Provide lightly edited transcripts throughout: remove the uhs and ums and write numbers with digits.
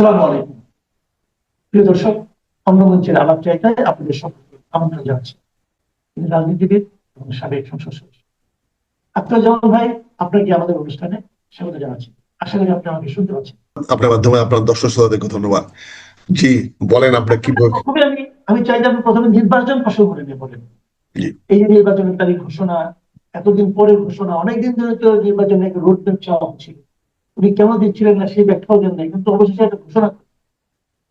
আসসালামু আলাইকুম প্রিয় দর্শক, অঙ্গমঞ্চের আলাপ জায়গায় আপনাদের সকলকে আমন্ত্রণ জানাচ্ছি। তিনি রাজনীতিবিদ এবং সাবেক সংসদ সদস্য আক্তার জামান ভাই, আপনাকে আমাদের অনুষ্ঠানে স্বাগত জানাচ্ছি। আশা করি আপনি আমাকে শুনতে পাচ্ছেন। আপনার মাধ্যমে আপনার দর্শক শ্রোতাদেরকে ধন্যবাদ। জি, বলেন আপনার কি প্রথমে আমি চাই যে আপনি প্রথমে নির্বাচন প্রসঙ্গে নিয়ে বলেন। জি, এই যে নির্বাচনের তারিখ ঘোষণা, এতদিন পরে ঘোষণা, অনেকদিন ধরে তো নির্বাচনের একটা রোড ম্যাপ চাওয়া হচ্ছিল, উনি কেন দিচ্ছিলেন না সেই ব্যাখ্যাও দেন নাই, কিন্তু অবশেষে একটা ঘোষণা করেন।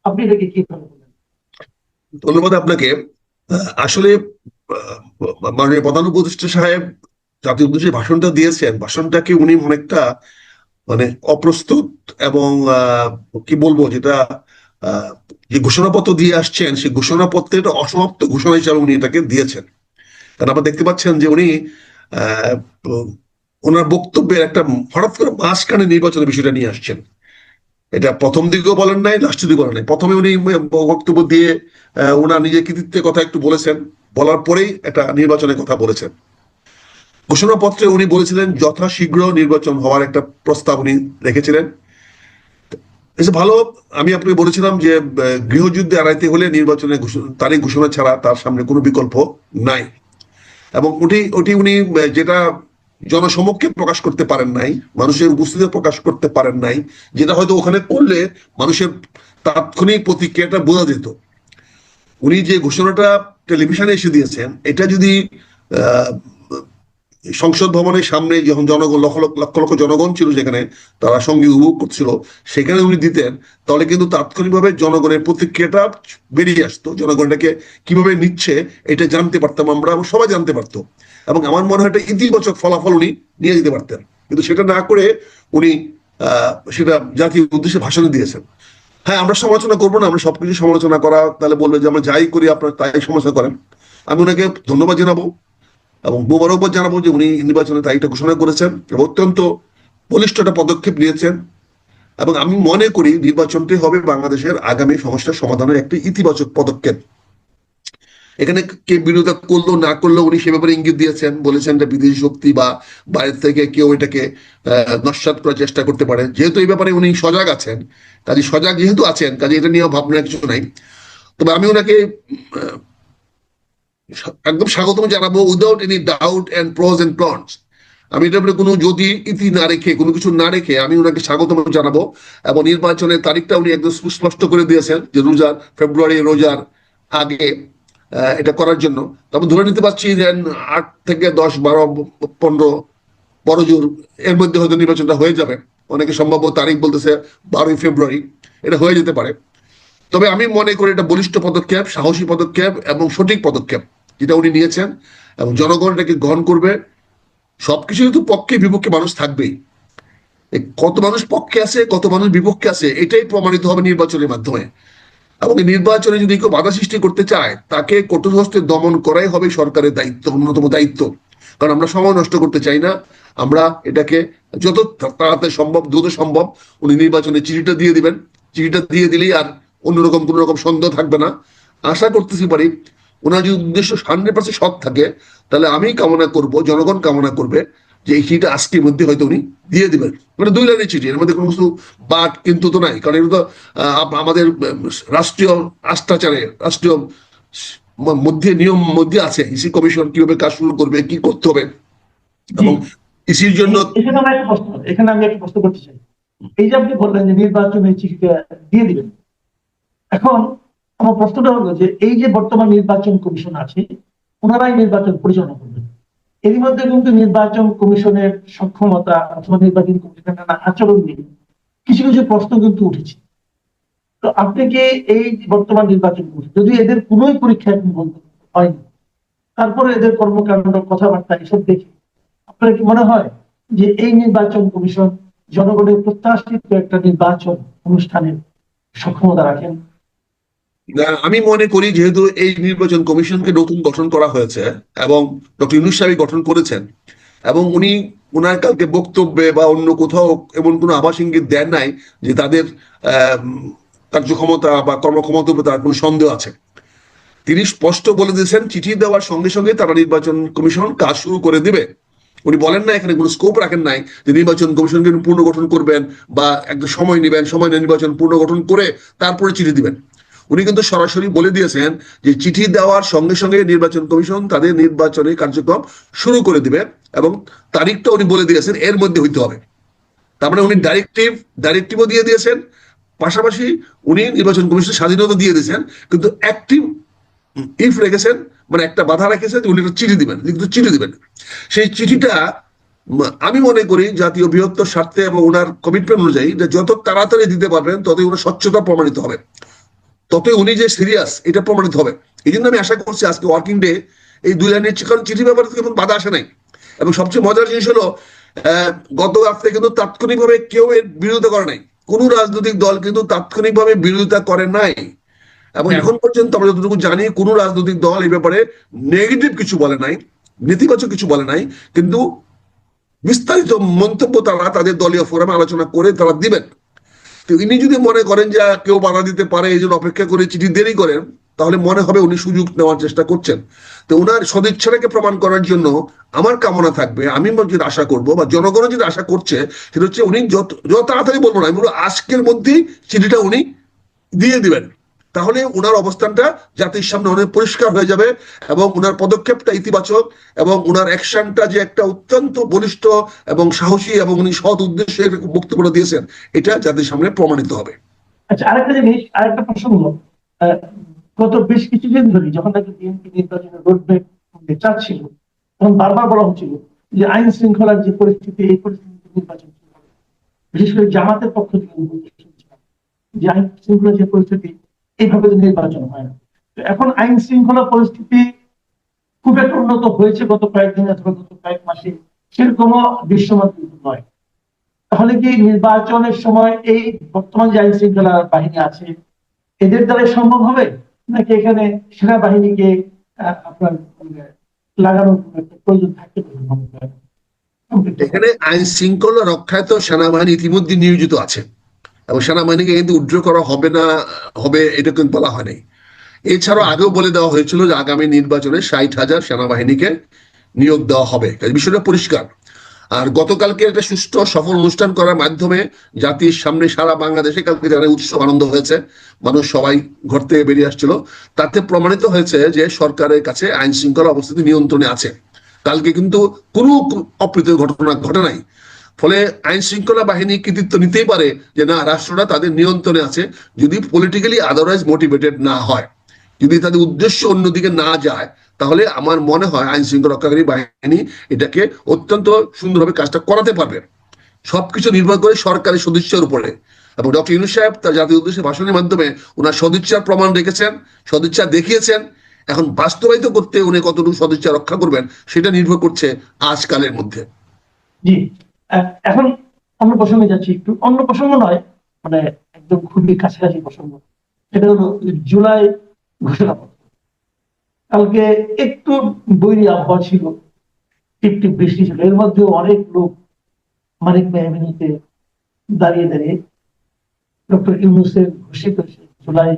আপনি এটাকে কিভাবে বলেন? ধন্যবাদ আপনাকে। আসলে মাননীয় প্রধান উপদেষ্টা সাহেব জাতীয় উদ্দেশ্যে ভাষণটা দিয়েছেন, ভাষণটাকে উনি অনেকটা মানে অপ্রস্তুত এবং কি বলবো, যেটা আহ, যে ঘোষণাপত্র দিয়ে আসছেন সেই ঘোষণাপত্রের অসমাপ্ত ঘোষণা হিসাবে উনি এটাকে দিয়েছেন। কারণ আপনারা দেখতে পাচ্ছেন যে উনি আহ ওনার বক্তব্যের একটা হঠাৎ করে মাঝখানে নির্বাচনের বিষয়টা নিয়ে আসছেন। এটা প্রথম দিকেও বলেন নাই, লাস্টের দিকে বলেন নাই। প্রথমে উনি বক্তব্য দিয়ে ওনার নিজের কৃতিত্বের কথা একটু বলেছেন, বলার পরেই একটা নির্বাচনের কথা বলেছেন। ঘোষণাপত্রে উনি বলেছিলেন যথাশীঘ্র নির্বাচন হওয়ার একটা প্রস্তাব উনি রেখেছিলেন। ভালো। আমি আপনাকে বলেছিলাম যে গৃহযুদ্ধে এড়াইতে হলে নির্বাচনের তারিখ ঘোষণা ছাড়া তার সামনে কোনো বিকল্প নাই। এবং ওটি ওটি উনি যেটা জনসমক্ষে প্রকাশ করতে পারেন নাই, মানুষের উপস্থিতি প্রকাশ করতে পারেন নাই, যেটা হয়তো ওখানে করলে মানুষের তাৎক্ষণিক প্রতিক্রিয়াটা বোঝা যেত। উনি যে ঘোষণাটা টেলিভিশনে এসে দিয়েছেন, এটা যদি আহ সংসদ ভবনের সামনে যখন জনগণ লক্ষ লক্ষ লক্ষ জনগণ ছিল যেখানে, তারা সঙ্গীত উপভোগ করছিল, সেখানে উনি দিতেন, তাহলে কিন্তু তাৎক্ষণিকভাবে জনগণের প্রতিক্রিয়াটা বেরিয়ে আসতো। জনগণটাকে কিভাবে নিচ্ছে এটা জানতে পারতাম আমরা, সবাই জানতে পারতো। এবং আমার মনে হয় একটা ইতিবাচক ফলাফল উনি নিয়ে যেতে পারতেন, কিন্তু সেটা না করে উনি সেটা জাতীয় উদ্দেশ্যে ভাষণে দিয়েছেন। হ্যাঁ, আমরা সমালোচনা করবো না, আমরা সবকিছু সমালোচনা করা তাহলে বলবে যে আমরা যাই করি আপনার তাই সমালোচনা করেন। আমি ওনাকে ধন্যবাদ জানাবো এবং মোবারকবাদ জানাবো যে উনি নির্বাচনের তারিখটা ঘোষণা করেছেন এবং অত্যন্ত বলিষ্ঠ একটা পদক্ষেপ নিয়েছেন। এবং আমি মনে করি নির্বাচনটি হবে বাংলাদেশের আগামী সমস্যার সমাধানের একটি ইতিবাচক পদক্ষেপ। এখানে কে বিরোধিতা করলো না করলো উনি সে ব্যাপারে ইঙ্গিত দিয়েছেন, বলেছেন যে বিদেশি শক্তি বা বাইরে থেকে কেউ এটাকে নস্যাৎ করার চেষ্টা করতে পারে। যেহেতু এই ব্যাপারে উনি সজাগ আছেন, কাজে সজাগ যেহেতু আছেন, কাজে এটা নিয়ে ভাবনার কিছু নাই। তবে আমি ওনাকে একদম স্বাগতম জানাবো, without any doubt and pros and cons. আমি এটার উপরে কোনো যদি ইতি না রেখে, কোনো কিছু না রেখে আমি ওনাকে স্বাগতম জানাবো। এবং নির্বাচনের তারিখটা উনি একদম সুস্পষ্ট করে দিয়েছেন যে ফেব্রুয়ারি রোজার আগে এটা করার জন্য। তবে ধরে নিতে পারছি যে 8 থেকে 10, 12, 15 বড় জোর এর মধ্যে হয়তো নির্বাচনটা হয়ে যাবে। অনেকে সম্ভাব্য তারিখ বলতেছে 12ই ফেব্রুয়ারি, এটা হয়ে যেতে পারে। তবে আমি মনে করি এটা বলিষ্ঠ পদক্ষেপ, সাহসী পদক্ষেপ এবং সঠিক পদক্ষেপ যেটা উনি নিয়েছেন, এবং জনগণ এটাকে গ্রহণ করবে। সবকিছু কিন্তু পক্ষে বিপক্ষে মানুষ থাকবেই, কত মানুষ পক্ষে আছে কত মানুষ বিপক্ষে আছে এটাই প্রমাণিত হবে নির্বাচনের মাধ্যমে। এবং নির্বাচনে যদি কেউ বাধা সৃষ্টি করতে চায়, তাকে কঠোর হস্তে দমন করাই হবে সরকারের দায়িত্ব, অন্যতম দায়িত্ব। কারণ আমরা সময় নষ্ট করতে চাই না। আমরা এটাকে যত তাড়াতাড়ি সম্ভব, দ্রুত সম্ভব উনি নির্বাচনের চিঠিটা দিয়ে দিবেন। চিঠিটা দিয়ে দিলেই আর অন্যরকম কোন রকম সন্দেহ থাকবে না। আশা করতেছি পারি ওনার যদি উদ্দেশ্য 100% সৎ থাকে, তাহলে আমি কামনা করব, জনগণ কামনা করবে যে এই চিঠিটা আজকের মধ্যে হয়তো উনি দিয়ে দিবেন। মানে 2 লাইনের চিঠি, এর মধ্যে কোনো কিছু বাট কিন্তু তো নাই। কারণ এটা তো আমাদের রাষ্ট্রীয় আস্থাচারে, রাষ্ট্রীয় মধ্যে নিয়ম মধ্যে আছে ইসি কমিশন কিভাবে কাজ শুরু করবে, কি করতে হবে। এবং ইসির জন্য এখানে আমি একটা প্রশ্ন করতে চাই। এই যে আপনি বললেন যে নির্বাচনের চিঠিটা দিয়ে দিবেন, এখন আমার প্রশ্নটা হলো যে এই যে বর্তমান নির্বাচন কমিশন আছে, ওনারাই নির্বাচন পরিচালনা করবেন। এরই মধ্যে কিন্তু নির্বাচন কমিশনের সক্ষমতা অথবা নির্বাচন কমিশনের নানা আচরণ নিয়ে কিছু কিছু প্রশ্ন কিন্তু উঠেছে। তো আপনি কি এই বর্তমান নির্বাচন কমিশন, যদি এদের কোনোই পরীক্ষা এখন বলতে হয়নি, তারপরে এদের কর্মকাণ্ড কথাবার্তা এসব দেখে আপনার কি মনে হয় যে এই নির্বাচন কমিশন জনগণের প্রত্যাশিত একটা নির্বাচন অনুষ্ঠানের সক্ষমতা রাখেন? আমি মনে করি যেহেতু এই নির্বাচন কমিশনকে নতুন গঠন করা হয়েছে এবং ডক্টর ইউনূস সাহেব গঠন করেছেন, এবং উনি ওনার কালকে বক্তব্যে বা অন্য কোথাও এমন কোনো আভাস ইঙ্গিত দেন নাই যে তাদের কার্যক্ষমতা বা কর্মক্ষমতার উপর তার কোনো সন্দেহ আছে। তিনি স্পষ্ট বলে দিয়েছেন চিঠি দেওয়ার সঙ্গে সঙ্গে তারা নির্বাচন কমিশন কাজ শুরু করে দিবে। উনি বলেন না, এখানে কোনো স্কোপ রাখেন নাই যে নির্বাচন কমিশনকে পুনর্গঠন করবেন বা একটা সময় নেবেন, সময় নিয়ে নির্বাচন পুনর্গঠন করে তারপরে চিঠি দিবেন। উনি কিন্তু সরাসরি বলে দিয়েছেন যে চিঠি দেওয়ার সঙ্গে সঙ্গে নির্বাচন কমিশন তাদের নির্বাচনী কার্যক্রম শুরু করে দিবে, এবং তারিখটা উনি বলে দিয়েছেন এর মধ্যে হইতে হবে। তার মানে উনি ডাইরেক্টিভও দিয়ে দিয়েছেন, পাশাপাশি উনি নির্বাচন কমিশনের স্বাধীনতা দিয়ে দিয়েছেন, কিন্তু অ্যাক্টিভ ইফ রেখেছেন, মানে একটা বাধা রেখেছেন যে উনি একটা চিঠি দিবেন, কিন্তু চিঠি দিবেন। সেই চিঠিটা আমি মনে করি জাতীয় বৃহত্তর স্বার্থে এবং ওনার কমিটমেন্ট অনুযায়ী যে যত তাড়াতাড়ি দিতে পারবেন ততই ওনার স্বচ্ছতা প্রমাণিত হবে, ততই উনি যে সিরিয়াস এটা প্রমাণিত হবে। এই জন্য আমি আশা করছি আজকে ওয়ার্কিং ডে এই 2 লাইনের, কারণ চিঠি ব্যাপারে কোনো বাধা আসে নাই। এবং সবচেয়ে মজার জিনিস হলো গত রাত্রে কিন্তু তাৎক্ষণিকভাবে কেউ এর বিরোধিতা করে নাই, কোন রাজনৈতিক দল কিন্তু তাৎক্ষণিকভাবে বিরোধিতা করে নাই, এবং এখন পর্যন্ত আমরা যতটুকু জানি কোন রাজনৈতিক দল এই ব্যাপারে নেগেটিভ কিছু বলে নাই, নেতিবাচক কিছু বলে নাই, কিন্তু বিস্তারিত মন্তব্য তারা তাদের দলীয় ফোরামে আলোচনা করে তারা দিবেন। তো ইনি যদি মনে করেন যে কেউ বাধা দিতে পারে এই জন্য অপেক্ষা করে চিঠি দেরি করেন, তাহলে মনে হবে উনি সুযোগ নেওয়ার চেষ্টা করছেন। তো ওনার সদিচ্ছাটাকে প্রমাণ করার জন্য আমার কামনা থাকবে, আমি যেটা আশা করবো বা জনগণ যেটা আশা করছে সেটা হচ্ছে উনি যত তাড়াতাড়ি বলবো না, আমি বলবো আজকের মধ্যেই চিঠিটা উনি দিয়ে দিবেন। তাহলে ওনার অবস্থানটা জাতির সামনে অনেক পরিষ্কার হয়ে যাবে, এবং ওনার পদক্ষেপটা ইতিবাচক, এবং ওনার অ্যাকশনটা যে একটা অত্যন্ত বলিষ্ঠ এবং সাহসী এবং উনি সৎ উদ্দেশ্যে বক্তব্য দিয়েছেন, এটা জাতির সামনে প্রমাণিত হবে। আচ্ছা, আরেকটা জিনিস, আরেকটা প্রসঙ্গ, গত বেশ কিছুদিন ধরে যখন নাকি বিএনপি নির্বাচনের রোডম্যাপ চাচ্ছিল, তখন বারবার বলা হচ্ছিল যে আইন শৃঙ্খলার যে পরিস্থিতি, এই পরিস্থিতিতে নির্বাচন কি হবে। বিশেষ করে জামাতের পক্ষ থেকে যে আইন শৃঙ্খলা যে পরিস্থিতি, এইভাবে তো নির্বাচন হয় না। তো এখন আইন শৃঙ্খলা পরিস্থিতি খুব একটা উন্নত হয়েছে গত কয়েকদিন অথবা গত কয়েক মাসে, সেরকমও দৃশ্যমান কিন্তু নয়। তাহলে কি নির্বাচনের সময় এই বর্তমান যে আইন শৃঙ্খলা বাহিনী আছে এদের দ্বারা সম্ভব হবে, নাকি এখানে সেনাবাহিনীকে আপনার লাগানোর একটা প্রয়োজন থাকতে পারে মনে করেন? এখানে আইন শৃঙ্খলা রক্ষায় তো সেনাবাহিনী ইতিমধ্যে নিয়োজিত আছে, এবং সেনাবাহিনীকে কিন্তু উইথড্র করা হবে না হবে এটা কিন্তু বলা হয়নি। এছাড়াও আগেও বলে দেওয়া হয়েছিল যে আগামী নির্বাচনে 60,000 সেনাবাহিনীকে নিয়োগ দেওয়া হবে, বিষয়টা পরিষ্কার। আর গতকালকে একটা সুষ্ঠু সফল অনুষ্ঠান করার মাধ্যমে জাতির সামনে সারা বাংলাদেশে কালকে যারা উৎসব আনন্দ হয়েছে, মানুষ সবাই ঘর থেকে বেরিয়ে আসছিল, তাতে প্রমাণিত হয়েছে যে সরকারের কাছে আইন শৃঙ্খলা অবস্থিতি নিয়ন্ত্রণে আছে। কালকে কিন্তু কোনো অপ্রীতিকর ঘটনা ঘটে নাই। ফলে আইন শৃঙ্খলা বাহিনী কৃতিত্ব নিতেই পারে যে না, রাষ্ট্রটা তাদের নিয়ন্ত্রণে আছে, যদি পলিটিক্যালি আদারওয়াইজ মোটিভেটেড না হয়, যদি তাদের উদ্দেশ্য অন্যদিকে না যায়, তাহলে আমার মনে হয় আইন শৃঙ্খলা রক্ষাকারী বাহিনী এটাকে অত্যন্ত সুন্দরভাবে কাজটা করাতে পারবে। সবকিছু নির্ভর করে সরকারি সদিচ্ছার উপরে, এবং ডক্টর ইউনূস সাহেব তার জাতীয় উদ্দেশ্যে ভাষণের মাধ্যমে ওনার সদিচ্ছার প্রমাণ রেখেছেন, সদিচ্ছা দেখিয়েছেন। এখন বাস্তবায়িত করতে উনি কতটুকু সদিচ্ছা রক্ষা করবেন সেটা নির্ভর করছে আজকালের মধ্যে। জি, এখন অন্য প্রসঙ্গে যাচ্ছি, একটু অন্য প্রসঙ্গ নয়, মানে একদম খুবই কাছাকাছি প্রসঙ্গ। সেটা হলো জুলাই ঘোষণাপত্র। কালকে একটু বৈরী আবহাওয়া ছিল, টিপটিপ বৃষ্টি ছিল, এর মধ্যে অনেক লোক মানিক মেহ এভিনিউতে দাঁড়িয়ে দাঁড়িয়ে ডক্টর ইউনূসের ঘোষিত জুলাই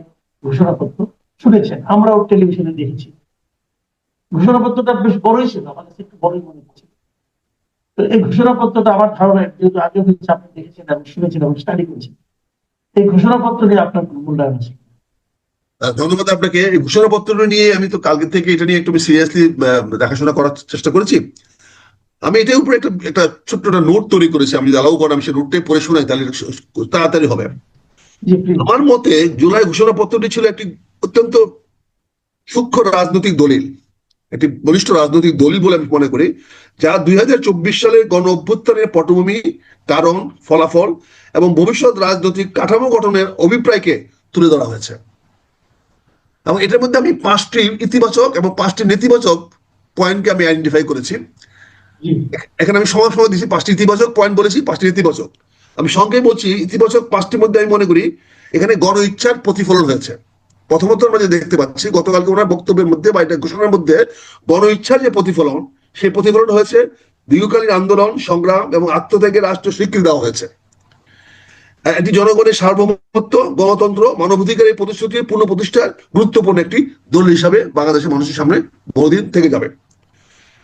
ঘোষণাপত্র শুনেছেন, আমরাও টেলিভিশনে দেখেছি। ঘোষণাপত্রটা বেশ বড়ই ছিল, আমার কাছে একটু বড়ই মনে হচ্ছে। তো এই ঘোষণাপত্রটা আমার ধারণা, যেহেতু আগে হয়েছে, আপনি দেখেছেন এবং শুনেছেন এবং স্টাডি করেছেন, এই ঘোষণাপত্র নিয়ে আপনার কোনো মূল্যায়ন আছে? ধন্যবাদ আপনাকে। এই ঘোষণাপত্র নিয়ে আমি তো কালকে থেকে এটা নিয়ে একটু সিরিয়াসলি দেখাশোনা করার চেষ্টা করেছি। আমি এটার উপরে একটা ছোট্ট একটা নোট তৈরি করেছি, আমি যদি অ্যালাউ করেন আমি সেই নোটটাই পড়ে শোনাই, তাহলে তাড়াতাড়ি হবে। আমার মতে জুলাই ঘোষণাপত্রটি ছিল একটি অত্যন্ত সূক্ষ্ম রাজনৈতিক দলিল, একটি বলিষ্ঠ রাজনৈতিক দলিল বলে আমি মনে করি, যা 2024 সালের গণ অভ্যুত্থানের পটভূমি, কারণ, ফলাফল এবং ভবিষ্যৎ রাজনৈতিক কাঠামো গঠনের অভিপ্রায়কে তুলে ধরা হয়েছে। এবং এটার মধ্যে আমি 5টি ইতিবাচক এবং 5টি নেতিবাচক পয়েন্টকে আমি আইডেন্টিফাই করেছি। এখানে আমি সময় সময় দিচ্ছি, 5টি ইতিবাচক পয়েন্ট বলেছি, 5টি নেতিবাচক। আমি সংক্ষেপে বলছি, ইতিবাচক 5টির মধ্যে আমি মনে করি এখানে গণ ইচ্ছার প্রতিফলন হয়েছে। প্রথমত আমরা যে দেখতে পাচ্ছি গতকালকে ওনার বক্তব্যের মধ্যে বা এটা ঘোষণার মধ্যে, গণ ইচ্ছার যে প্রতিফলন, সেই প্রতিফলন হয়েছে দীর্ঘকালীন আন্দোলন, সংগ্রাম এবং আত্মত্যাগের রাষ্ট্র স্বীকৃতি দেওয়া হয়েছে। এটি জনগণের সার্বভৌমত্ব, গণতন্ত্র, মানবাধিকারের প্রতিশ্রুতির পুনঃপ্রতিষ্ঠার গুরুত্বপূর্ণ একটি দলিল হিসাবে বাংলাদেশের মানুষের সামনে বহুদিন থেকে যাবে।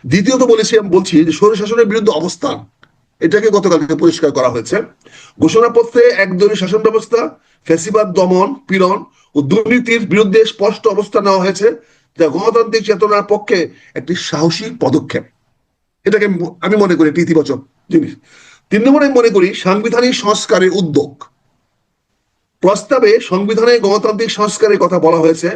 দ্বিতীয়ত আমি বলছি যে স্বৈরশাসনের বিরুদ্ধে অবস্থান, এটাকে গতকালকে পরিষ্কার করা হয়েছে। ঘোষণাপত্রে একদলীয় শাসন ব্যবস্থা, ফ্যাসিবাদ দমন পীড়ন ও দুর্নীতির বিরুদ্ধে স্পষ্ট অবস্থান নেওয়া হয়েছে, যা গণতান্ত্রিক চেতনার পক্ষে একটি সাহসী পদক্ষেপ। এটাকে আমি মনে করি একটি ইতিবাচক জিনিস। 3 নম্বরে আমি মনে করি সাংবিধানিক সংস্কারের উদ্যোগ। প্রস্তাবে সংবিধানে গণতান্ত্রিক সংস্কারের কথা বলা হয়েছে,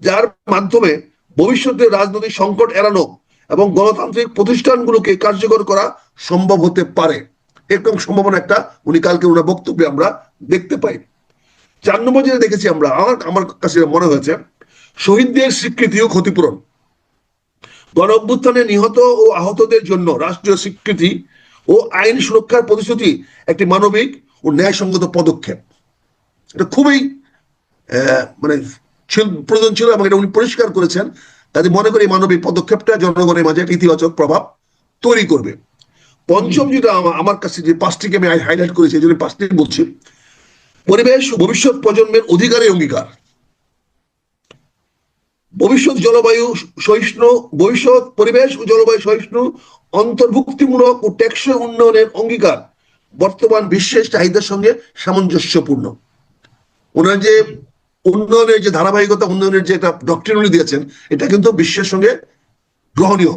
যার মাধ্যমে ভবিষ্যতে রাজনৈতিক সংকট এড়ানো এবং গণতান্ত্রিক প্রতিষ্ঠানগুলোকে কার্যকর করা সম্ভব হতে পারে। এরকম সম্ভাবনা একটা উনি কালকে ওনার বক্তব্যে আমরা দেখতে পাই। 4 নম্বর যেটা দেখেছি আমরা, আমার কাছে মনে হয়েছে শহীদদের স্বীকৃতি ও ক্ষতিপূরণ। গণ অভ্যুত্থানে নিহত ও আহতদের জন্য রাষ্ট্রীয় স্বীকৃতি ও আইন সুরক্ষার প্রতিশ্রুতি একটি মানবিক ও ন্যায়সঙ্গত পদক্ষেপ। এটা খুবই মানে প্রয়োজন ছিল এবং এটা উনি পরিষ্কার করেছেন। কাজে মনে করি মানবিক পদক্ষেপটা জনগণের মাঝে একটা ইতিবাচক প্রভাব তৈরি করবে। পঞ্চম যেটা আমার কাছে যে 5টিকে আমি হাইলাইট করেছি, এই জন্য 5টি বলছি। পরিবেশ ও ভবিষ্যৎ প্রজন্মের অধিকারের অঙ্গীকার, ভবিষ্যৎ পরিবেশ ও জলবায়ু সহিষ্ণু, অন্তর্ভুক্তিমূলক ও টেকসই উন্নয়নের অঙ্গীকার বর্তমান বিশ্বের চাহিদার সঙ্গে সামঞ্জস্যপূর্ণ। ওনার যে উন্নয়নের যে ধারাবাহিকতা, উন্নয়নের যে একটা ডক্ট্রিন উনি দিয়েছেন, এটা কিন্তু বিশ্বের সঙ্গে গ্রহণীয়।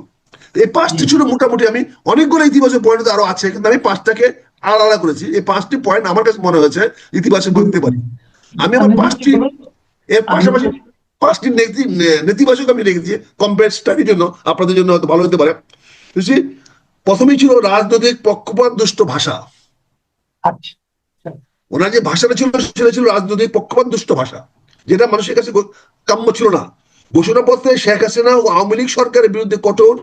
এই 5টি ছিল মোটামুটি। আমি অনেকগুলো ইতিবাচক পয়েন্ট আরো আছে, কিন্তু আমি 5টাকে আলাদা করেছি। এই 5টি পয়েন্ট আমার কাছে মনে হয়েছে ইতিবাচক বলতে পারি। আমি আমার 5টি এর পাশাপাশি 5টি নেতিবাচক আমি রেখেছি কম্পেয়ার স্টাডির জন্য, আপনাদের জন্য হয়তো ভালো হতে পারে। প্রথমেই ছিল রাজনৈতিক পক্ষপাত দুষ্ট ভাষা। ওনার যে ভাষাটা ছিল সেটা ছিল রাজনৈতিক পক্ষপাত দুষ্ট ভাষা, যেটা মানুষের কাছে কাম্য ছিল না। ঘোষণাপত্রে শেখ হাসিনা ও আওয়ামী লীগ সরকারের বিরুদ্ধে কঠোর,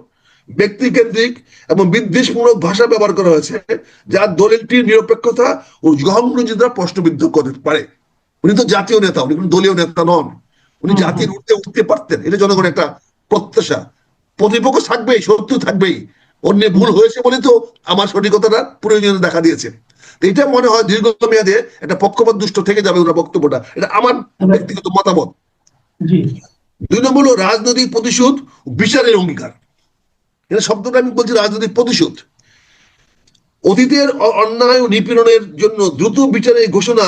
ব্যক্তিকেন্দ্রিক এবং বিদ্বেষমূলক ভাষা ব্যবহার করা হয়েছে, যা দলিলটির নিরপেক্ষতা ও গ্রহণযোগ্যতা প্রশ্নবিদ্ধ করতে পারে। উনি তো জাতীয় নেতা, উনি কোনো দলীয় নেতা নন। উনি জাতির উঠতে পারতেন, এটা জনগণের একটা প্রত্যাশা। প্রতিপক্ষ থাকবেই, শত্রু থাকবেই। অন্য ভুল হয়েছে বলে তো আমার সঠিকতাটা প্রয়োজনীয় দেখা দিয়েছে। এটা মনে হয় দীর্ঘমেয়াদে একটা পক্ষপাত দুষ্ট থেকে যাবে ওনার বক্তব্যটা। এটা আমার ব্যক্তিগত মতামত। 2 নম্বর হলো রাজনৈতিক প্রতিশোধ, বিচারের অঙ্গীকার। এটা শব্দটা আমি বলছি রাজনৈতিক প্রতিশোধ। অতীতের অন্যায় ও নিপীড়নের জন্য দ্রুত বিচারের ঘোষণা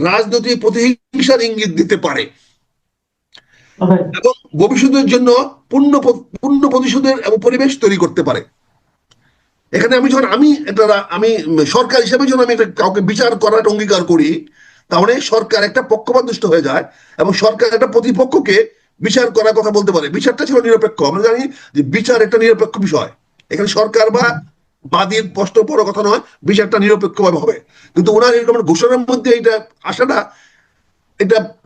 রাজনৈতিক প্রতিহিংসার ইঙ্গিত দিতে পারে এবং ভবিষ্যতের জন্য পূর্ণ প্রতিশোধের এবং পরিবেশ তৈরি করতে পারে। এখানে আমি সরকার হিসেবে যখন আমি কাউকে বিচার করার অঙ্গীকার করি, তাহলে সরকার একটা পক্ষপাত দুষ্ট হয়ে যায় এবং সরকার একটা প্রতিপক্ষকে বিচার করার কথা বলতে পারে। বিচারটা ছিল নিরপেক্ষ। আমরা জানি যে বিচার একটা নিরপেক্ষ বিষয়। এখানে সরকার বা বাদীর প্রশ্ন বড় কথা নয়, বিচারটা নিরপেক্ষভাবে হবে। কিন্তু ওনার এরকম ঘোষণার মধ্যে এটা আসাটা,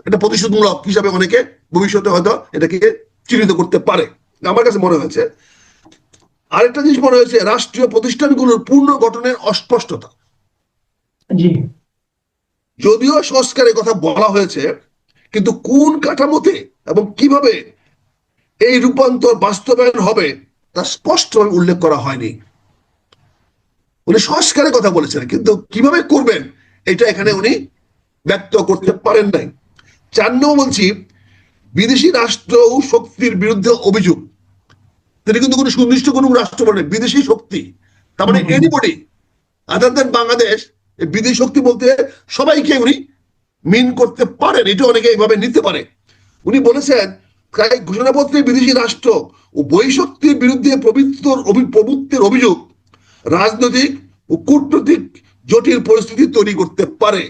এটা প্রতিশোধমূলক হিসাবে অনেকে ভবিষ্যতে হয়তো এটাকে চিহ্নিত করতে পারে, আমার কাছে মনে হয়েছে। আরেকটা জিনিস মনে হয়েছে রাষ্ট্রীয় প্রতিষ্ঠানগুলোর পূর্ণ গঠনের অস্পষ্টতা। যদিও সংস্কারের কথা বলা হয়েছে, কিন্তু কোন কাঠামোতে এবং কিভাবে এই রূপান্তর বাস্তবায়ন হবে তা স্পষ্টভাবে উল্লেখ করা হয়নি। উনি সংস্কারের কথা বলেছেন, কিন্তু কিভাবে করবেন এটা এখানে উনি ব্যক্ত করতে পারেন নাই। 4 নম্বর বলছি বিদেশি রাষ্ট্র ও শক্তির বিরুদ্ধে অভিযোগ। তিনি কিন্তু কোনো সুনির্দিষ্ট কোনো রাষ্ট্র বলেন বিদেশি শক্তি, তার মানে এনিবডি আদার দেন বাংলাদেশ। বিদেশি শক্তি বলতে সবাইকে উনি মিন করতে পারেন, এটা অনেকে এইভাবে নিতে পারে। উনি বলেছেন ঘোষণাপত্রে বিদেশি রাষ্ট্র ও বহিঃশক্তির বিরুদ্ধে প্রভুত্বের অভিযোগ রাজনৈতিক ও কূটনৈতিক জটিল পরিস্থিতি তৈরি করতে পারে,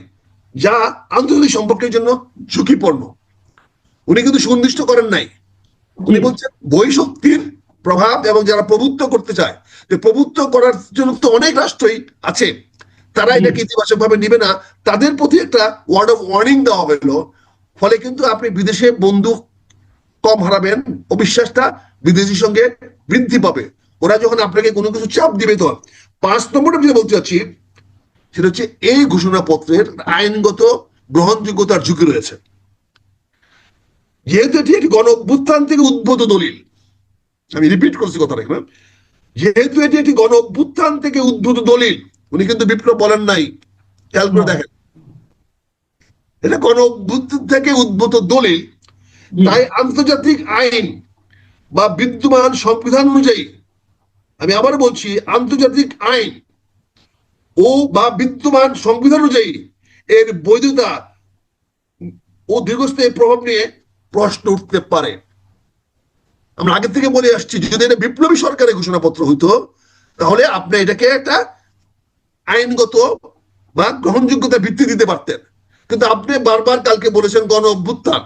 যা আন্তর্জাতিক সম্পর্কের জন্য ঝুঁকিপূর্ণ। উনি কিন্তু সুনির্দিষ্ট করেন নাই। উনি বলছেন বহিঃশক্তির প্রভাব এবং যারা প্রভুত্ব করতে চায়, প্রভুত্ব করার জন্য তো অনেক রাষ্ট্রই আছে, তারা এটাকে ইতিবাচক ভাবে নিবে না। তাদের প্রতি একটা ওয়ার্ড অফ ওয়ার্নিং দেওয়া হলো। ফলে কিন্তু আপনি বিদেশে বন্ধু কম হারাবেন, অবিশ্বাসটা বিদেশির সঙ্গে বৃদ্ধি পাবে। ওরা যখন আপনাকে কোনো কিছু চাপ দিবে। তো 5 নম্বরটা যেটা বলতে চাচ্ছি সেটা হচ্ছে এই ঘোষণাপত্রের আইনগত গ্রহণযোগ্যতার ঝুঁকি রয়েছে। যেহেতু এটি একটি গণ অভ্যুত্থান থেকে উদ্ভূত দলিল, আমি রিপিট করছি কথাটা এখানে, যেহেতু এটি একটি গণ অভ্যুত্থান থেকে উদ্ভূত দলিল, উনি কিন্তু বিপ্লব বলেন নাই, খেয়াল করে দেখেন, এটা গণ অভ্যুত্থান থেকে উদ্ভূত দলিল। তাই আন্তর্জাতিক আইন বা বিদ্যমান সংবিধান অনুযায়ী আমি আবার বলছি, আন্তর্জাতিক আইন ও বা বিদ্যমান সংবিধান অনুযায়ী এর বৈধতা ও দীর্ঘস্থায়ী প্রভাব নিয়ে প্রশ্ন উঠতে পারে। আমরা আগে থেকে বলে আসছি, যদি এটা বিপ্লবী সরকারের ঘোষণাপত্র হইতো তাহলে আপনি এটাকে একটা আইনগত বা গ্রহণযোগ্যতা ভিত্তি দিতে পারতেন। কিন্তু আপনি বারবার কালকে বলেছেন গণ অভ্যুত্থান,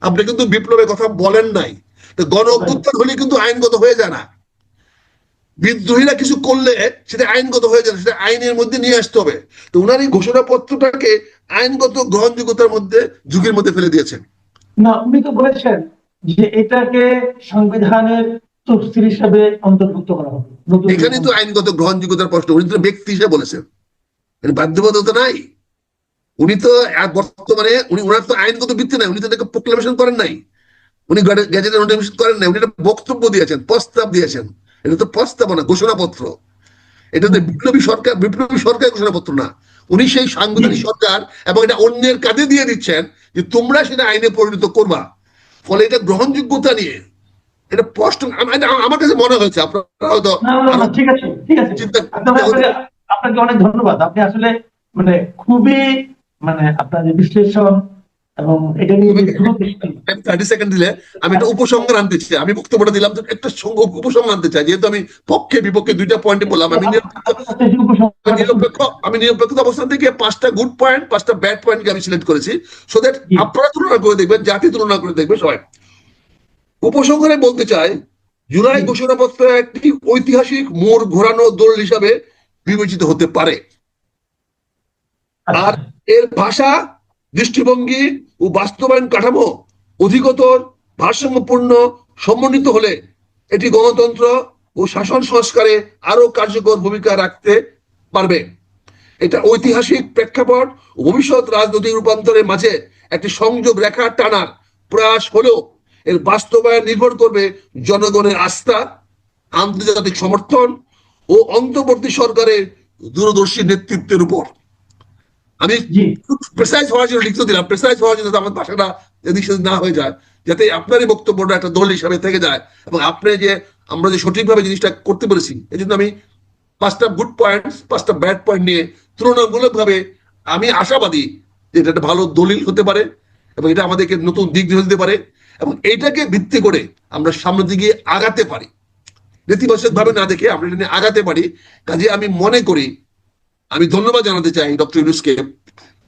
আপনি কিন্তু বিপ্লবের কথা বলেন নাই। তো গণ অভ্যুত্থান হলে কিন্তু আইনগত হয়ে যায় না। বিদ্রোহীরা কিছু করলে সেটা আইনগত হয়ে যায়, সেটা আইনের মধ্যে নিয়ে আসতে হবে। তো উনার এই ঘোষণাপত্রটাকে আইনগত গ্রহণযোগ্যতার মধ্যে ঝুঁকির মধ্যে ফেলে দিয়েছেন। না, উনি তো বলেছেন যে এটাকে সংবিধানের তফসিল হিসাবে অন্তর্ভুক্ত করা হবে নতুন। এখানে তো আইনগত গ্রহণযোগ্যতার প্রশ্ন, উনি তো ব্যক্তি হিসেবে বলেছেন, বাধ্যবাধকতা নাই। উনি তো বর্তমানে উনার তো আইনগত ভিত্তি নাই, উনি তো এটাকে প্রোক্লেমেশন করেন নাই, উনি গ্যাজেটের নোটিফিকেশন করেন নাই, উনি একটা বক্তব্য দিয়েছেন, প্রস্তাব দিয়েছেন। এটা তো প্রস্তাবনা, ঘোষণাপত্র। এটা তো বিপ্লবী সরকার ঘোষণাপত্র না। উনি সেই সাংবিধানিক সরকার, এবং এটা অন্যের কাজে দিয়ে দিচ্ছেন যে তোমরা সেটা আইনে পরিণত করবা। ফলে এটা গ্রহণযোগ্যতা নিয়ে এটা প্রশ্ন আমার কাছে মনে হয়েছে। আপনারা হয়তো না না না, ঠিক আছে ঠিক আছে, চিন্তা আপনাকে আপনাকে অনেক ধন্যবাদ। আপনি আসলে মানে খুবই মানে আপনার যে বিশ্লেষণ এবং এটা নিয়ে যে দূরদৃষ্টি। 30 সেকেন্ড দিলে আমি একটা উপসংহার আনতে চাই। আমি বক্তব্যটা দিলাম তো একটা উপসংহার আনতে চাই, যেহেতু আমি পক্ষে বিপক্ষে দুইটা পয়েন্টে বললাম। আমি নিরপেক্ষ অবস্থান থেকে 5টা গুড পয়েন্ট 5টা ব্যাড পয়েন্টকে আমি সিলেক্ট করেছি, সো দ্যাট আপনারা তুলনা করে দেখবেন, জাতি তুলনা করে দেখবে সবাই। উপসংহারে বলতে চাই, জুলাই ঘোষণাপত্র একটি ঐতিহাসিক মোড় ঘোরানো দলিল হিসাবে বিবেচিত হতে পারে। আর এর ভাষা, দৃষ্টিভঙ্গি ও বাস্তবায়ন কাঠামো অধিকতর ভারসাম্যপূর্ণ সমন্বিত হলে এটি গণতন্ত্র ও শাসন সংস্কারে আরো কার্যকর ভূমিকা রাখতে পারবে। এটা ঐতিহাসিক প্রেক্ষাপট ও ভবিষ্যৎ রাজনৈতিক রূপান্তরের মাঝে একটি সংযোগ রেখা টানার প্রয়াস হলেও এর বাস্তবায়ন নির্ভর করবে জনগণের আস্থা, আন্তর্জাতিক সমর্থন ও অন্তর্বর্তী সরকারের দূরদর্শী নেতৃত্বের উপর। আমি প্রেসাইজ হওয়ার জন্য লিখতে দিলাম, প্রেসাইজ হওয়ার জন্য আমার ভাষাটা এদিক সেদিক না হয়ে যায়, যাতে আপনারই বক্তব্যটা একটা দল হিসাবে থেকে যায়, এবং আপনি যে আমরা যে সঠিকভাবে জিনিসটা করতে পেরেছি এই জন্য আমি 5টা গুড পয়েন্ট 5টা ব্যাড পয়েন্ট নিয়ে তুলনামূলকভাবে আমি আশাবাদী যে এটা একটা ভালো দলিল হতে পারে, এবং এটা আমাদেরকে নতুন দিক দিতে পারে, এবং এইটাকে ভিত্তি করে আমরা সামনের দিকে আগাতে পারি। নেতিবাচক ভাবে না দেখে আমরা এটা নিয়ে আগাতে পারি। কাজে আমি মনে করি, আমি ধন্যবাদ জানাতে চাই ডক্টর ইউনূসকে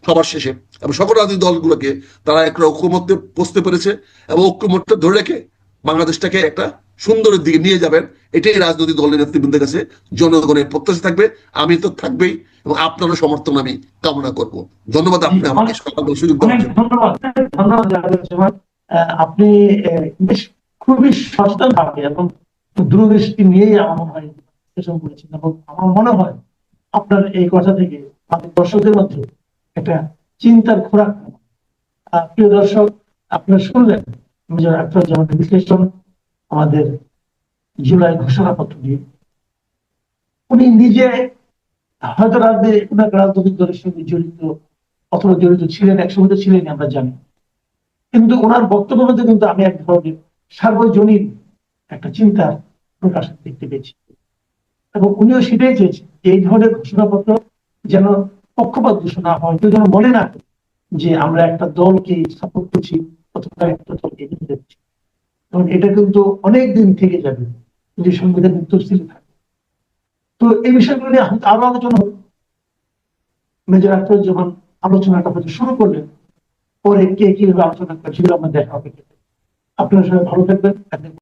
সবার শেষে, এবং সকল রাজনৈতিক দলগুলোকে, তারা একটা ঐক্যমত্যে পৌঁছতে পেরেছে, এবং ঐক্যমত্যটা ধরে রেখে বাংলাদেশটাকে একটা সুন্দরের দিকে নিয়ে যাবেন। এটাই রাজনৈতিক দলের নেতৃবৃন্দের কাছে জনগণের প্রত্যাশা থাকবে। আমি তো থাকবেই, এবং আপনারও সমর্থন আমি কামনা করব। ধন্যবাদ আপনি আমাকে সুযোগ দেওয়ার জন্য। ধন্যবাদ ধন্যবাদ। আপনি বেশ খুবই সচেতন ভাবে এবং দূরদৃষ্টি নিয়েই আমার মনে হয় বিশ্লেষণ করেছেন, এবং আমার মনে হয় আপনার এই কথা থেকে আমাদের দর্শকদের মধ্যে একটা চিন্তার খোরাক। প্রিয় দর্শক, আপনারা শুনলেন মেজর আখতারুজ্জামানের বিশ্লেষণ আমাদের জুলাই ঘোষণাপত্র নিয়ে। উনি নিজে হয়তো রাজনৈতিক দলের সঙ্গে জড়িত অথবা জড়িত ছিলেন, একসময় তো ছিলেন আমরা জানি, কিন্তু ওনার বক্তব্যের মধ্যে কিন্তু আমি এক ধরনের সার্বজনীন একটা চিন্তা প্রকাশ দেখতে পেয়েছি, এবং উনিও সেটাই চেয়েছেন এই ধরনের ঘোষণাপত্র যেন পক্ষপাত দূষণ না হয়, কেউ যেন মনে না করে যে আমরা একটা দলকে সাপোর্ট করছি অথবা একটা দলকে এগিয়ে যাচ্ছি। কারণ এটা কিন্তু অনেক দিন থেকে যাবে যদি সংবিধান তফসিল থাকে। তো এই বিষয়গুলো নিয়ে আরো আলোচনা হবে। মেজর আখতারুজ্জামান আলোচনাটা হয়তো শুরু করলেন, পরে কে কিভাবে আলোচনা করে সেগুলো আমরা দেখা হবে। আপনারা সবাই ভালো থাকবেন।